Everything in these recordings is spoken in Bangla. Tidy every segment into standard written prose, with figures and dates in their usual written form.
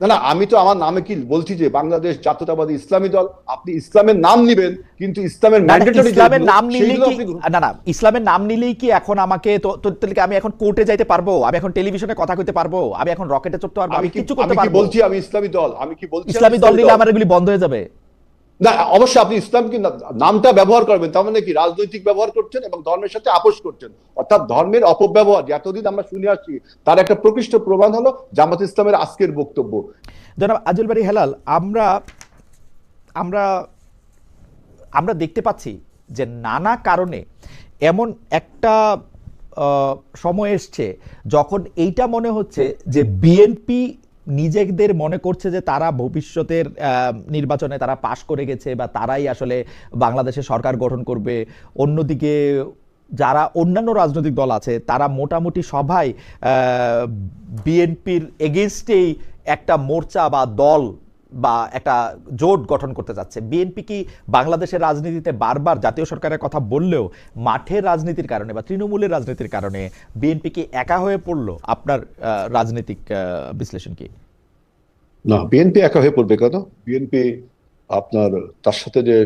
না না, আমি তো আমার নামে কি বলছি যে বাংলাদেশ জাতীয়তাবাদী ইসলামী দল। আপনি ইসলামের নাম নিবেন, কিন্তু ইসলামের না না, ম্যান্ডেটরি ইসলামের নাম নিলেই সেইগুলো কি, আপনি। না না, ইসলামের নাম নিলেই কি এখন আমাকে তাহলে কি আমি এখন কোর্টে যাইতে পারবো, আমি এখন টেলিভিশনে কথা কইতে পারবো, আমি এখন রকেটে চড়তে পারবো, আমি কিছু করতে আমি কি পারবো? বলছি আমি ইসলামী দল? আমি কি বলছি আমি ইসলামী দল ইসলামী নিলে দল? আমার এগুলি বন্ধ হয়ে যাবে? না, অবশ্যই আপনি ইসলাম কি নামটা ব্যবহার করবেন, তার মানে কি রাজনৈতিক ব্যবহার করছেন এবং ধর্মের সাথে আপোষ করছেন, অর্থাৎ ধর্মের অপব্যবহার এতদিন আমরা শুনে আসছি, তার একটা প্রকৃষ্ট প্রমাণ হলো জামাত ইসলামের আজকের বক্তব্য। জনাব আজল বারী হেলাল, আমরা আমরা আমরা দেখতে পাচ্ছি যে নানা কারণে এমন একটা সময় এসছে যখন এইটা মনে হচ্ছে যে বিএনপি নিজেদের মনে করছে যে তারা ভবিষ্যতের নির্বাচনে তারা পাশ করে গেছে বা তারাই আসলে বাংলাদেশে সরকার গঠন করবে। অন্যদিকে যারা অন্যান্য রাজনৈতিক দল আছে তারা মোটামুটি সবাই বিএনপির এগেনস্টেই একটা মোর্চা বা দল বা একটা জোট গঠন করতে যাচ্ছে। বিএনপি কি বাংলাদেশের রাজনীতিতে বারবার জাতীয় সরকারের কথা বললেও মাঠের রাজনীতির কারণে বা তৃণমূলের রাজনীতির কারণে বিএনপি কি একা হয়ে পড়লো? আপনার রাজনৈতিক বিশ্লেষণ কি? না, বিএনপি একা হয়ে পড়বে কেন? বিএনপি আপনার তার সাথে যে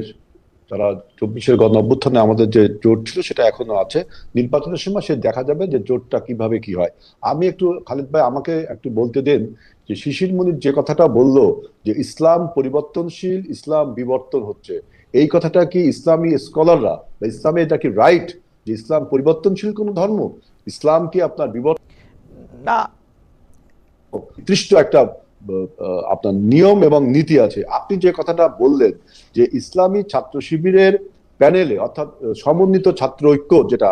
তারা 24-এর গণ অভ্যুত্থানে আমাদের যে জোট ছিল সেটা এখনো আছে। নির্বাচনের সময় সে দেখা যাবে যে জোটটা কিভাবে কি হয়। আমি একটু খালিদ ভাই আমাকে একটু বলতে দেন যে শিশির মনির যে কথাটা বলল যে ইসলাম পরিবর্তনশীল, ইসলাম বিবর্তন হচ্ছে, এই কথাটা কি ইসলামী স্কলাররা বা ইসলামে এটা কি রাইট যে ইসলাম পরিবর্তনশীল কোন ধর্ম? ইসলাম কি আপনার বিবর্তন না, নির্দিষ্ট একটা আপনার নিয়ম এবং নীতি আছে। আপনি যে কথাটা বললেন যে ইসলামী ছাত্র শিবিরের প্যানেলে অর্থাৎ সমন্বিত ছাত্র ঐক্য, যেটা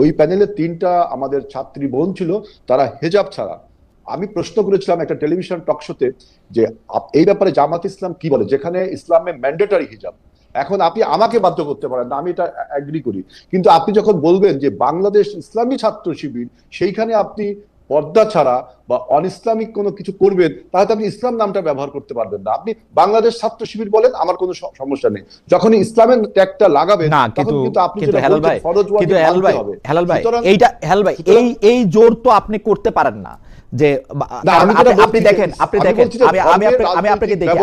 ওই প্যানেলে 3টা আমাদের ছাত্রী বোন ছিল, তারা হেজাব ছাড়া। আমি প্রশ্ন করেছিলাম একটা টেলিভিশন টক শোতে যে এই ব্যাপারে জামাত ইসলাম কি বলে, যেখানে ইসলামে ম্যান্ডেটরি হিজাব। এখন আপনি আমাকে বাধ্য করতে পারেন না, আমি এটা এগ্রি করি, কিন্তু আপনি যখন বলবেন যে বাংলাদেশ ইসলামী ছাত্র শিবির, সেইখানে আপনি পর্দা ছাড়া বা অন ইসলামিক কোনো কিছু করবেন, তাহলে আপনি ইসলাম নামটা ব্যবহার করতে পারবেন না। আপনি বাংলাদেশ ছাত্র শিবির বলেন, আমার কোনো সমস্যা নেই। যখনই ইসলামের ট্যাগটা লাগাবেন না, তখন কিন্তু আপনি কিন্তু যেটা হেলাল বলছেন ভাই, ফরজ কিন্তু ওয়াজিব হেলাল মানতে ভাই, হবে। হেলাল ভাই, সুতরাং এইটা হেলাল ভাই, এই এই জোর তো আপনি করতে পারেন না যে আপনি দেখেন, আমি আপনাকে দেখি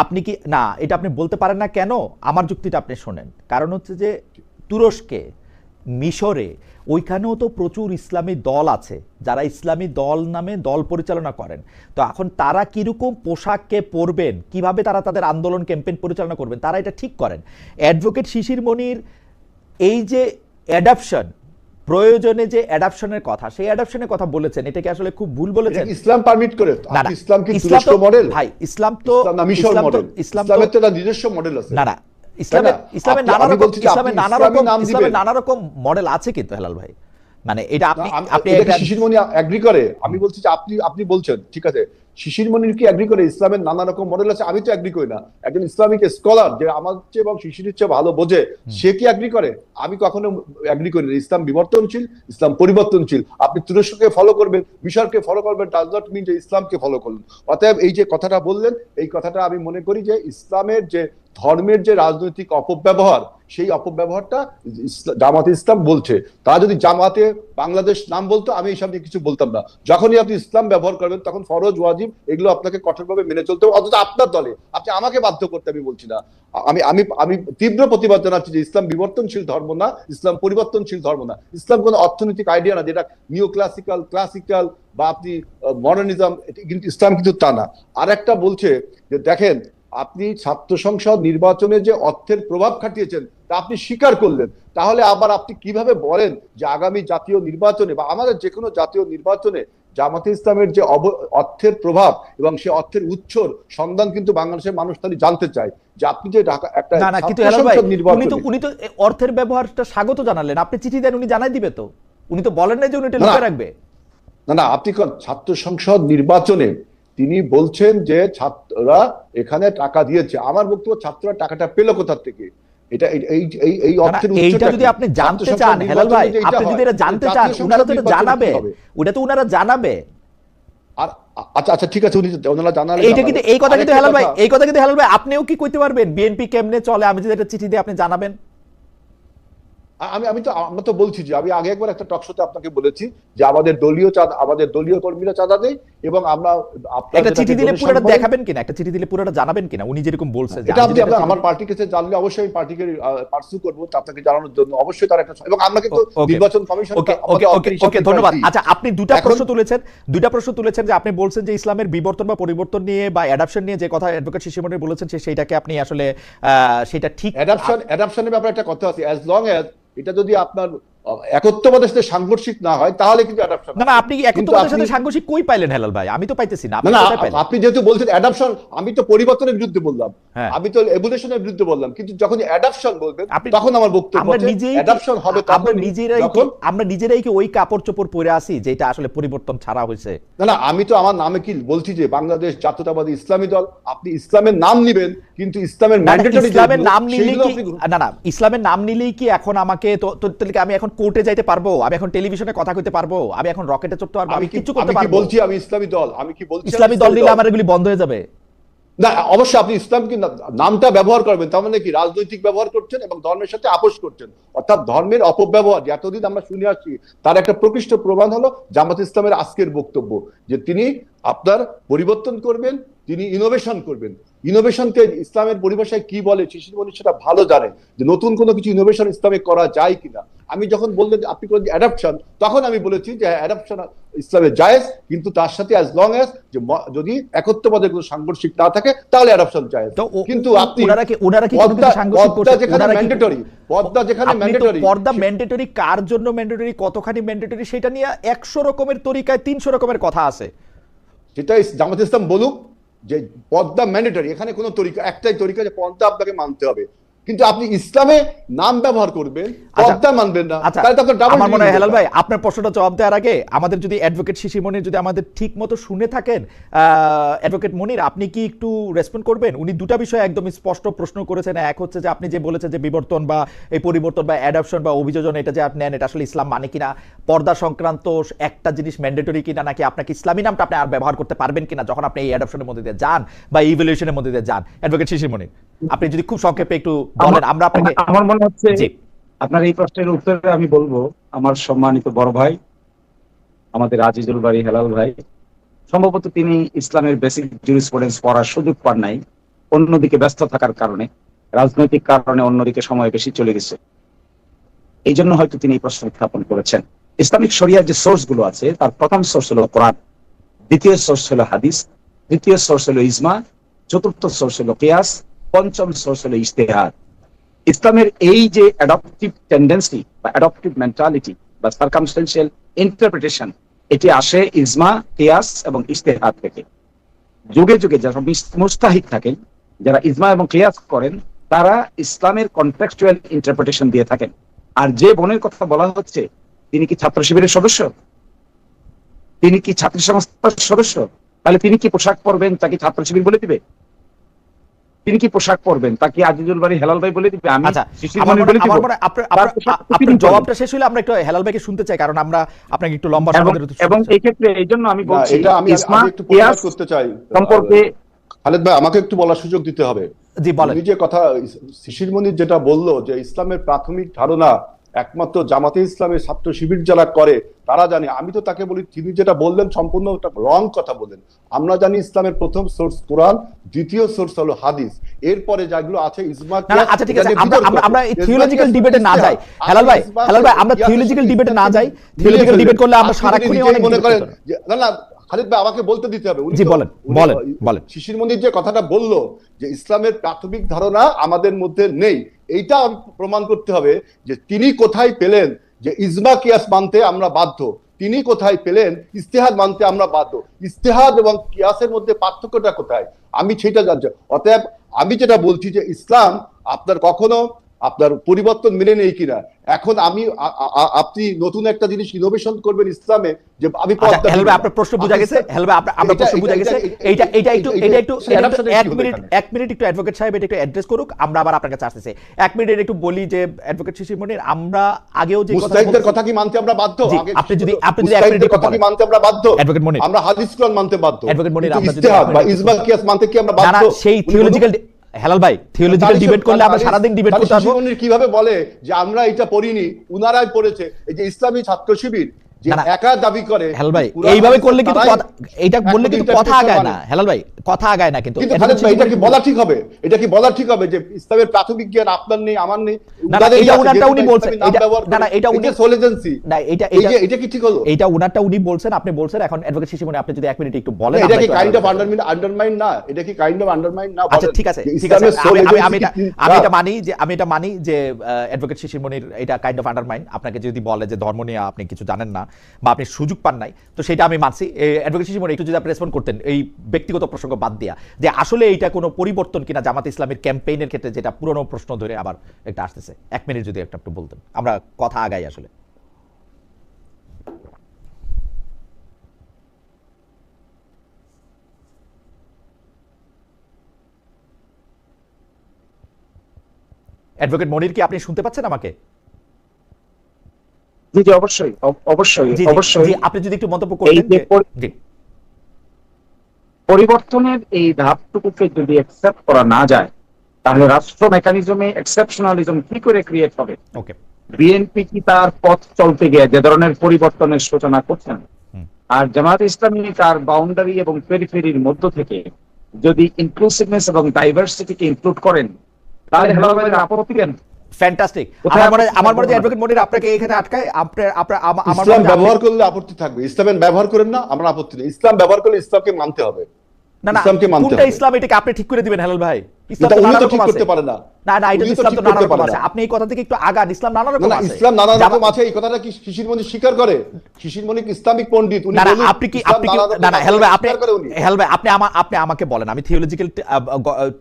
আপনি কি না, এটা আপনি বলতে পারেন না কেন? আমার যুক্তিটা আপনি শোনেন। কারণ হচ্ছে যে তুরস্কে, মিশরে, ওইখানেও তো প্রচুর ইসলামী দল আছে যারা ইসলামী দল নামে দল পরিচালনা করেন। তো এখন তারা কিরকম পোশাককে পরবেন, কিভাবে তারা তাদের আন্দোলন ক্যাম্পেইন পরিচালনা করবেন, তারা এটা ঠিক করেন। অ্যাডভোকেট শিশির মনির এই যে অ্যাডাপশন, প্রয়োজনে যে অ্যাডাপশনের কথা, সেই অ্যাডাপশনের কথা বলেছেন, এটা কি আসলে খুব ভুল বলেছেন? ইসলাম পারমিট করে? না না, ইসলাম কি ইসলাম তুরস্ক তো মডেল? ভাই, ইসলাম তো না মিশর মডেল। ইসলামের তো নিজস্ব মডেল আছে। না না, ইসলামের নানা রকম মডেল আছে কিন্তু হেলাল ভাই, মানে এটা আপনি শিশির মনি এগ্রি করে? আমি বলছি যে আপনি বলছেন ঠিক আছে, শিশির মনির কি এগ্রি করে ইসলামের নানা রকম মডেল আছে? আমি তো এগ্রি করি না। একজন ইসলামিক স্কলার যে আমার চেয়ে এবং শিশিরের চেয়ে ভালো বোঝে, সে কি এগ্রি করে? আমি কখনো এগ্রি করি না। ইসলাম বিবর্তনশীল, ইসলাম পরিবর্তনশীল। আপনি তুরস্ককে ফলো করবেন, মিশরকে ফলো করবেন, ডাজ নট মিন যে ইসলামকে ফলো করলেন। অতএব এই যে কথাটা বললেন, এই কথাটা আমি মনে করি যে ইসলামের যে ধর্মের যে রাজনৈতিক অপব্যবহার, সেই অপব্যবহারটা জামাতে ইসলাম বলছে। তারা যদি জামাতে বাংলাদেশ নাম বলতো, আমি এইসব নিয়ে কিছু বলতাম না। যখনই আপনি ইসলাম ব্যবহার করবেন, তখন ফরজ ওয়াজিব এগুলো আপনাকে কঠোরভাবে মেনে চলতে হবে, অথচ আপনার দলে। আপনি আমাকে বাধ্য করতে আমি বলছি না। আমি আমি আমি তীব্র প্রতিবাদ জানাচ্ছি যে ইসলাম বিবর্তনশীল ধর্ম না, ইসলাম পরিবর্তনশীল ধর্ম না। ইসলাম কোনো অর্থনৈতিক আইডিয়া না যেটা নিও ক্লাসিক্যাল বা আপনি মডার্নিজম, কিন্তু ইসলাম কিন্তু তা না। আর একটা বলছে যে দেখেন, আপনি ছাত্র সংসদ নির্বাচনে যে অর্থের প্রভাব খাটিয়েছেন তা আপনি স্বীকার করলেন, তাহলে আবার আপনি কিভাবে বলেন যে আগামী জাতীয় নির্বাচনে বা আমাদের যে কোনো জাতীয় নির্বাচনে জামাতে ইসলামের যে অর্থের প্রভাব এবং সে অর্থের উৎসর সন্ধান কিন্তু বাংলাদেশের মানুষ তাহলে জানতে চায়। যে আপনি যে ঢাকা একটা উনি তো অর্থের ব্যবহারটা স্বাগত জানালেন, আপনি চিঠি দেন, উনি জানাই দিবে তো, উনি তো বলেন না যে উনি এটা লুকিয়ে রাখবে। না, আপনি ছাত্র সংসদ নির্বাচনে তিনি বলছেন যে ছাত্ররা এখানে টাকা দিয়েছে। আমার বক্তব্য, ছাত্ররা টাকাটা পেল কোথা থেকে? এটা এই অর্থের এইটা যদি আপনি জানতে চান হেলাল ভাই, আপনি যদি এটা জানতে চান, উনারা তো এটা জানাবে, ওটা তো উনারা জানাবে। আর আচ্ছা ঠিক আছে, ওনারা জানালে এইটা কিন্তু এই কথা কিন্তু হেলাল ভাই, এই কথা কিন্তু হেলাল ভাই আপনিও কি কইতে পারবেন বিএনপি কেমনে চলে? আমি যদি একটা চিঠি দিয়ে আপনি জানাবেন। আমরা তো বলছি যে আমি আগে একবার একটা টক শোতে আপনাকে বলেছি যে আমাদের দলীয় কর্মীরা চাঁদা দেয় এবং আমরা একটা চিঠি দিলে পুরোটা দেখাবেন কিনা, একটা চিঠি দিলে পুরোটা জানাবেন কিনা, উনি যেরকম বলছে এটা আপনি আমার পার্টির কাছে জানলে অবশ্যই আমি পার্টিকে পার্সু করব আপনাকে জানানোর জন্য, অবশ্যই তার একটা, এবং আমরা কিন্তু নির্বাচন কমিশন। ওকে, ধন্যবাদ। আচ্ছা, আপনি দুটা প্রশ্ন তুলেছেন যে আপনি বলছেন যে ইসলামের বিবর্তন বা পরিবর্তন নিয়ে বা অ্যাডাপশন নিয়ে যে কথা অ্যাডভোকেট শিশির মনির বলেছেন সেইটাকে আপনি আসলে সেটা ঠিক, অ্যাডাপশনের ব্যাপারে একটা কথা আছে, অ্যাজ লং অ্যাজ এটা যদি আপনার একত্ববাদের সাথে সাংঘর্ষিক না হয় তাহলে কিন্তু অ্যাডাপশন। না, আপনি একত্ববাদের সাথে সাংঘর্ষিক কই পাইলেন হেলাল ভাই? আমি তো পাইতেছি না। আপনি যেহেতু বলছেন অ্যাডাপশন, আমি তো পরিবর্তনের বিরুদ্ধে বললাম, আমি তো এভলিউশনের বিরুদ্ধে বললাম, কিন্তু যখন অ্যাডাপশন বলবেন তখন আমার বক্তব্য অ্যাডাপশন হবে। আমরা নিজেরাই কি ওই কাপড় চোপড় পরে আসি যেটা আসলে পরিবর্তন ছাড়া হয়েছে? না, আমি তো আমার নামে কি বলছি যে বাংলাদেশ জাতীয়তাবাদী ইসলামী দল, আপনি ইসলামের নাম নিবেন কিন্তু ইসলামের ম্যান্ডেটরি ইসলামের নাম নিলেই কি, না ইসলামের নাম নিলেই কি এখন আমাকে তো আমি এখন কোর্টে যাইতে পারবো, আমি এখন টেলিভিশনে কথা কইতে পারবো, আমি এখন রকেটে চড়তে পারবো, আমি কিছু করতে পারবো? বলছি আমি ইসলামী দল, আমি কি বলছি ইসলামী দল নিলে আমার এগুলি বন্ধ হয়ে যাবে? না, অবশ্যই আপনি ইসলামকে নামটা ব্যবহার করবেন, তার মানে কি রাজনৈতিক ব্যবহার করছেন এবং ধর্মের সাথে আপোষ করছেন, অর্থাৎ ধর্মের অপব্যবহার এতদিন আমরা শুনে আসছি। তার একটা প্রকৃষ্ট প্রমাণ হলো জামাত ইসলামের আজকের বক্তব্য যে তিনি আপনার পরিবর্তন করবেন, তিনি ইনোভেশন করবেন। ইনোভেশনকে ইসলামের পরিভাষায় কি বলে শিশির মনির সেটা ভালো জানে, যে নতুন কোনো কিছু ইনোভেশন ইসলামে করা যায় কিনা। আমি যখন বললেন আপনি করেন অ্যাডাপশন, তখন আমি বলেছি যে অ্যাডাপশন ইসলামে জায়েজ, কিন্তু তার সাথে অ্যাজ লং অ্যাজ যে যদি একত্ববাদের কোনো সাংঘর্ষিক না থাকে তাহলে অ্যাডাপশন জায়েজ। কিন্তু আপনি পর্দা ম্যান্ডেটরি কার জন্য ম্যান্ডেটরি, কতখানি ম্যান্ডেটরি, সেটা নিয়ে 100 রকমের তরিকায় 300 রকমের কথা আছে। সেটাই জামাত ইসলাম বলুক যে পর্দা ম্যান্ডেটরি, এখানে কোনো তরিকা, একটাই তরিকা যে পর্দা আপনাকে মানতে হবে, কিন্তু আপনি ইসলামে নাম ব্যবহার করবেন, পর্দা মানবেন না। আমার মনে হয় হেলাল ভাই আপনার প্রশ্নটা জবাব দেওয়ার আগে আমাদের যদি অ্যাডভোকেট শিশির মনির যদি আমাদের ঠিক মতো শুনে থাকেন, অ্যাডভোকেট মনির আপনি কি একটু রেসপন্ড করবেন? উনি দুটা বিষয় একদম স্পষ্ট প্রশ্ন করেছেন। এক হচ্ছে যে আপনি যে বলেছেন যে বিবর্তন বা এই পরিবর্তন বা অ্যাডাপশন বা অভিযোজন এটা যে আপনি নেন, এটা আসলে ইসলাম মানে কিনা, পর্দা সংক্রান্ত একটা জিনিস ম্যান্ডেটরি কিনা, নাকি আপনাকে ইসলামী নামটা আপনি আর ব্যবহার করতে পারবেন কিনা যখন আপনি এই অ্যাডাপশনের মধ্যে দিয়ে যান বা ইভ্যালুয়েশনের মধ্যে দিয়ে যান। অ্যাডভোকেট শিশির মনির আপনি যদি খুব সংক্ষেপে একটু বলেন, আমরা আপনাকে। আমার মনে হচ্ছে আপনার এই প্রশ্নের উত্তরে আমি বলবো, আমার সম্মানিত বড় ভাই আমাদের আজিজুল বারী হেলাল ভাই, সম্ভবত তিনি ইসলামের বেসিক জুরিসপ্রুডেন্স পড়ার সুযোগ পান নাই, অন্যদিকে ব্যস্ত থাকার কারণে, রাজনৈতিক কারণে অন্যদিকে সময় বেশি চলে গেছে, এই জন্য হয়তো তিনি এই প্রশ্ন উত্থাপন করেছেন। ইসলামিক শরিয়ার যে সোর্স গুলো আছে তার প্রথম সোর্স হলো কোরআন, দ্বিতীয় সোর্স হলো হাদিস, তৃতীয় সোর্স হলো ইজমা, চতুর্থ সোর্স হলো কিয়াস, পঞ্চম সোর্স হলো ইজতিহাদ। ইসলামের এই যে অ্যাডপটিভ টেন্ডেন্সি বা অ্যাডপটিভ মেন্টালিটি বা সার্কামস্টেন্সিয়াল ইন্টারপ্রিটেশন, এটি আসে ইজমা, কিয়াস এবং ইজতিহাদ থেকে। যুগে যুগে যারা মুস্তাহিদ থাকেন, যারা ইজমা এবং কিয়াস করেন, তারা ইসলামের কনটেক্সচুয়াল ইন্টারপ্রিটেশন দিয়ে থাকেন। আর যে বোনের কথা বলা হচ্ছে, তিনি কি ছাত্র শিবিরের সদস্য? তিনি কি ছাত্র সংস্থার সদস্য? তাহলে তিনি কি পোশাক পরবেন তাকে ছাত্র শিবির বলে দিবে? তিনি কি পোশাক পরবেন তাকে আজিজুল বারী হেলাল ভাই বলে দিবে? আমি আপনার জবাবটা শেষ হলে আমরা একটু হেলাল ভাইকে শুনতে চাই, কারণ আমরা আপনাকে একটু লম্বা সময় ধরে, এবং এই ক্ষেত্রে এই জন্য আমি বলছি এটা আমি একটু প্রকাশ করতে চাই সম্পর্কে। খালেদ ভাই আমাকে একটু বলার সুযোগ দিতে হবে। জি বলেন। যে কথা শিশির মনির যেটা বললো যে ইসলামের প্রাথমিক ধারণা একমাত্র জামাতে ইসলামের ছাত্র শিবির যারা করে তারা জানে, আমি তো তাকে বলি তিনি যেটা বললেন সম্পূর্ণ রং কথা বলেন। আমরা জানি ইসলামের প্রথম সোর্স কোরআন, দ্বিতীয় সোর্স হলো হাদিস, এরপরে যেগুলো আছে ইজমা। আচ্ছা ঠিক আছে, আমরা এই থিওলজিক্যাল ডিবেটে না যাই হেলাল ভাই, আমরা থিওলজিক্যাল ডিবেটে না যাই। থিওলজিক্যাল ডিবেট করলে আমরা সারাক্ষণই অনেক মনে করেন না খালিদ ভাই আমাকে বলতে দিতে হবে। জি বলেন। শিশির মনির যে কথাটা বললো যে ইসলামের প্রাথমিক ধারণা আমাদের মধ্যে নেই, এইটা প্রমাণ করতে হবে যে তিনি কোথায় পেলেন যে ইজমা কিয়াস মানতে আমরা বাধ্য, তিনি কোথায় পেলেন ইজতিহাদ মানতে আমরা বাধ্য, ইজতিহাদ এবং কিয়াসের মধ্যে পার্থক্যটা কোথায় আমি সেটা জানছি। অতএব আমি যেটা বলছি যে ইসলাম আপনার কখনো আপনার পরিবর্তন মেনে নেই কিনা। এখন আপনি নতুন একটা জিনিস ইনোভেশন করবেন ইসলামে, যে আমি আপনার প্রশ্ন বুঝা গেছে, আপনার প্রশ্ন বুঝা গেছে। এটা একটু 1 মিনিট একটু অ্যাডভোকেট সাহেব এটা একটু অ্যাড্রেস করুক, আমরা আবার আপনার কাছে আসতেছি। 1 মিনিট একটু বলি যে অ্যাডভোকেট শিশির মনির, আমরা আগেও যে মুস্তাহিদের কথা কি মানতে আমরা বাধ্য? আপনি যদি 1 মিনিট কথা কি মানতে আমরা বাধ্য? অ্যাডভোকেট মনির, আমরা হাদিস কোরআন মানতে বাধ্য, অ্যাডভোকেট মনির আমরা যদি ইজতিহাদ বা ইজমা কিয়াস মানতে কি আমরা বাধ্য? সেই থিওলজিক্যাল হেলাল ভাই থিওলজিক্যাল ডিবেট করলে আমরা সারা দিন ডিবেট করতে পারবো। কিভাবে বলে যে আমরা এটা পড়িনি, উনারাই পড়েছে? এই যে ইসলামী ছাত্র শিবির যে না, না। একা দাবি করে হেলাল ভাই কুরআন এইভাবে হাদিসের করলে কিন্তু তারাই এইটা বললে কিন্তু কথা interpretation আগায় না মানে। হেলাল ভাই, কথা আগায় না কিন্তু কিন্তু খালেদ ভাই এটা কি বলা ঠিক হবে? এটা কি বলা ঠিক হবে যে ইসলামের প্রাথমিক জ্ঞান আপনার নেই আমার নেই? না, না, উনাদেরই এটা আছে, উনারটা যেহেতু উনি তারা বলছেন, ইসলামী নাম এটা- ব্যবহার না, না, করে। এটা এই উনি- যে sole agency, না, এটা এটা কি ঠিক হলো? এইটা উনারটা উনি বলছেন, আপনি বলছেন। এখন অ্যাডভোকেট শিশিরমণি আপনি যদি 1 মিনিট একটু বলেন, এটা আমরা কি একটু কাইন্ড অফ আলোচনা করি। আন্ডারমাইন না? এটা কি কাইন্ড অফ আন্ডারমাইন না? আচ্ছা বলেন ঠিক আছে, যে ঠিক আছে, ইসলামের sole আমি agency কি- এটা মানি যে অ্যাডভোকেট শিশিরমণির এটা কাইন্ড অফ আন্ডারমাইন। আপনাকে যদি বলে যে ধর্ম নিয়ে আপনি কিছু জানেন না বা আপনি সুযোগ পান নাই, তো সেটা আমি মানছি। অ্যাডভোকেট শিশিরমণি একটু যদি আপনি রেসপন্ড করতেন এই ব্যক্তিগত প্রসঙ্গ বাদ দিয়া, যে আসলে এইটা কোনো পরিবর্তন কিনা জামাত ইসলামের ক্যাম্পেইনের ক্ষেত্রে, যেটা পুরনো প্রশ্ন ধরে আবার একটা আসতেছে। 1 মিনিট যদি একটু বলতেন, আমরা কথা আগাই আসলে। অ্যাডভোকেট মনির, কি আপনি শুনতে পাচ্ছেন আমাকে? জি জি, অবশ্যই অবশ্যই জি, জি, অবশ্যই। জি, আপনি যদি একটু মন্তব্য করতেন যে জি। পরিবর্তনের এই ধাপটুকুকে যদি অ্যাকসেপ্ট করা না যায়, তাহলে রাষ্ট্র মেকানিজমে এক্সেপশনালিজম কি করে ক্রিয়েট হবে? ওকে। বিএনপি কি তার পথ চলতে গিয়ে যে ধরনের পরিবর্তনের সূচনা করছেন, আর জামায়াত ইসলামী তার বাউন্ডারি এবং পেরিফেরির মধ্য থেকে যদি ইনক্লুসিভনেস এবং ডাইভার্সিটিকে ইনক্লুড করেন, তাহলে হেলাল ভাইয়ের আপত্তি কেন? ফ্যান্টাস্টিক। কোথায় আমার মনে হয় আপত্তি? অ্যাডভোকেট মনির আপনাকে এখানে আটকায়। আমার ইসলাম ব্যবহার করলে আপত্তি থাকবে, ইসলামের ব্যবহার করেন না, আমার আপত্তি নেই। ইসলাম ব্যবহার করলে ইসলামকে মানতে হবে, না, না, ইসলামকে মানতে কোনটা হবে। ইসলাম এটাকে আপনি ঠিক করে দিবেন হেলাল ভাই? ইসলাম এটা তো উনি নানা তো রকম ঠিক আছে। করতে পারে না। না, না, এটা উনি তো ইসলাম ঠিক তো নানা করতে রকম পারে আছে। না। আপনি এই কথা থেকে একটু আগান, ইসলাম নানা না রকম না, আছে। ইসলাম নানা রকম জামা- আছে, এই কথাটা কি শিশিরমণি স্বীকার করে? শিশিরমণি কি ইসলামিক পণ্ডিত? উনি না, না, বলুন, আপনি কি ইসলাম নানা রকম না, না, আছে, হেলাল ভাই, আপনি স্বীকার করে উনি। হেলাল ভাই, আপনি আমাকে বলেন, আমি থিওলজিক্যাল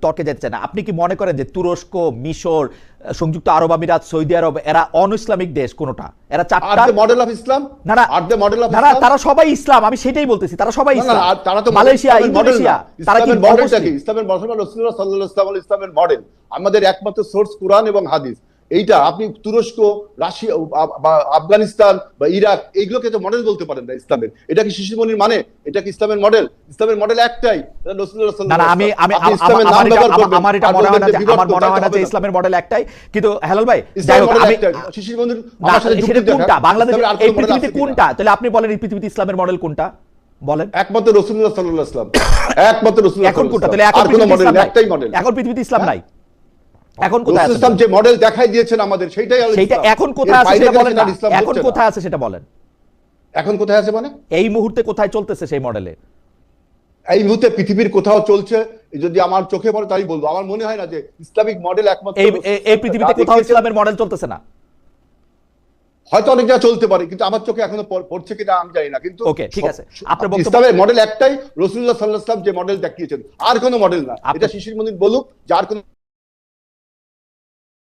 তর্কে যেতে চাই না। আপনি কি মনে করেন যে তুরস্ক, মিশর, সংযুক্ত আরব আমিরাত, সৌদি আরব এরা অন ইসলামিক দেশ কোনটা? এরা আর চারটা দ্য মডেল অফ ইসলাম? না, না, আর দ্য মডেল অফ না, না, ইসলাম? তারা সবাই ইসলাম, আমি সেটাই বলতেছি, তারা সবাই না, না, ইসলাম। আর তারা তো মালয়েশিয়া, ইসলামের মডেল ইন্দোনেশিয়া, না। তারা কি ইসলামের মডেলটা কি? অমুসলিম? ইসলামের মডেল রাসূলুল্লাহ সাল্লাল্লাহু আলাইহি ওয়াসাল্লাম ইসলামের মডেল। আমাদের একমাত্র সোর্স কুরআন এবং হাদিস। এইটা আপনি তুরস্ক, রাশিয়া বা আফগানিস্তান বা ইরাক এইগুলোকে তো মডেল বলতে পারেন না ইসলামের। এটা কি শিশিরমণির মানে? এটা কি ইসলামের মডেল? ইসলামের মডেল একটাই, এটা রাসূলুল্লাহ না, সাল্লাল্লাহু না, আলাইহি ওয়াসাল্লাম। আমার আপনি ইসলামের নাম ব্যবহার করবেন, এটা আর মনে হয় না বলবেন যে যে বিভক্ত, তাই তো হবে না। ইসলামের মডেল একটাই। কিন্তু হেলাল ভাই, যাই ইসলামের হোক, মডেল আমি একটাই। শিশিরমণির না, আমার সাথে যুক্তি সেটা কোনটা? দেখান। বাংলাদেশের ইসলামের আর এই কোনো মডেল পৃথিবীতে আছে কিনা? কোনটা? তাহলে আপনি বলেন এই পৃথিবীতে ইসলামের মডেল কোনটা বলেন? একমাত্র রাসূলুল্লাহ সাল্লাল্লাহু আলাইহি ওয়াসাল্লাম, একমাত্র রাসূলুল্লাহ এখন কোনটা? তাহলে সাল্লাল্লাহু এখন আলাইহি ওয়াসাল্লাম। আর কোনো পৃথিবীতে মডেল ইসলাম নাই। একটাই মডেল। এখন পৃথিবীতে ইসলাম হ্যাঁ? নাই। এখন কোথায় আছে? রাসূল ইসলাম যে মডেল দেখাই দিয়েছেন আমাদের, সেটাই হলো সেইটা ইসলাম। এখন কোথায় এর আছে বাইরে সেটা বলেন গেলে না। আর ইসলাম এখন হচ্ছে না। কোথায় আছে সেটা বলেন। এখন কোথায় আছে মানে? এই মুহূর্তে কোথায় চলতেছে সেই মডেলে? এই মুহূর্তে পৃথিবীর কোথাও চলছে, যদি আমার চোখে পড়ে তাই বলবো। আমার মনে হয় না যে ইসলামিক মডেল একমাত্র এই পৃথিবীতে কোথাও ইসলামের মডেল চলতেছে না। হয়তো অনেক জায়গায় চলতে পারে, কিন্তু আমার চোখে এখনো পড়ছে কিনা আমি জানি না। কিন্তু ওকে, ঠিক আছে, আপনার বক্তব্য। ইসলামের মডেল একটাই, রাসূলুল্লাহ সাল্লাল্লাহু আলাইহি ওয়াসাল্লাম যে মডেল দেখিয়েছেন, আর কোনো মডেল না। আপনি- এটা শিশিরমণি বলুক যে আর কোনো